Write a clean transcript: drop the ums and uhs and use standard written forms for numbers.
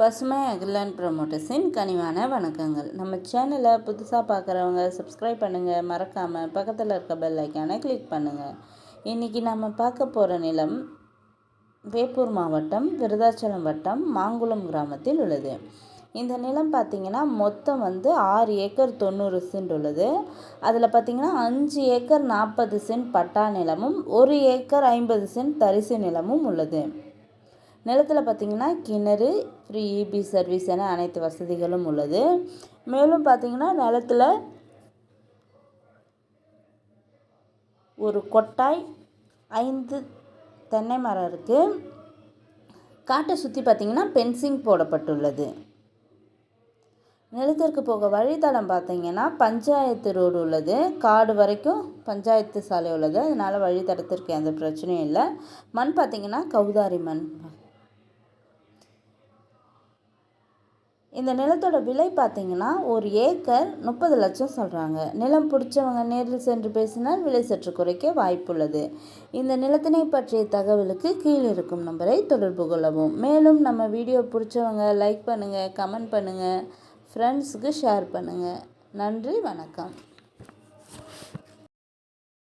பசுமை அகிலாண்ட் ப்ரமோட்டர்ஸின் கனிவான வணக்கங்கள். நம்ம சேனலை புதுசாக பார்க்குறவங்க சப்ஸ்கிரைப் பண்ணுங்கள், மறக்காமல் பக்கத்தில் இருக்க பெல் ஐக்கானை கிளிக் பண்ணுங்கள். இன்றைக்கி நம்ம பார்க்க போகிற நிலம் வேப்பூர் மாவட்டம், விருதாச்சலம் வட்டம், மாங்குளம் கிராமத்தில் உள்ளது. இந்த நிலம் பார்த்திங்கன்னா மொத்தம் 6 ஏக்கர் 90 சென்ட் உள்ளது. அதில் பார்த்திங்கன்னா 5 ஏக்கர் 40 சென்ட் பட்டா நிலமும் 1 ஏக்கர் 50 சென்ட் தரிசு நிலமும் உள்ளது. நிலத்தில் பார்த்திங்கன்னா கிணறு, ஃப்ரீ இபி சர்வீஸ் என அனைத்து வசதிகளும் உள்ளது. மேலும் பார்த்திங்கன்னா நிலத்தில் ஒரு கொட்டாய், 5 தென்னை மரம் இருக்குது. காட்டை சுற்றி பார்த்திங்கன்னா பென்சிங் போடப்பட்டுள்ளது. நிலத்திற்கு போக வழித்தடம் பார்த்திங்கன்னா பஞ்சாயத்து ரோடு உள்ளது. காடு வரைக்கும் பஞ்சாயத்து சாலை உள்ளது. அதனால் வழித்தடத்திற்கு எந்த பிரச்சனையும் இல்லை. மண் பார்த்திங்கன்னா கௌதாரி மண். இந்த நிலத்தோட விலை பார்த்திங்கன்னா 1 ஏக்கர் 30 லட்சம் சொல்கிறாங்க. நிலம் பிடிச்சவங்க நேரில் சென்று பேசினால் விலை சற்று குறைக்க வாய்ப்புள்ளது. இந்த நிலத்தினை பற்றிய தகவலுக்கு கீழே இருக்கும் நம்பரை தொடர்பு கொள்ளவும். மேலும் நம்ம வீடியோ பிடிச்சவங்க லைக் பண்ணுங்கள், கமெண்ட் பண்ணுங்கள், ஃப்ரெண்ட்ஸுக்கு ஷேர் பண்ணுங்கள். நன்றி, வணக்கம்.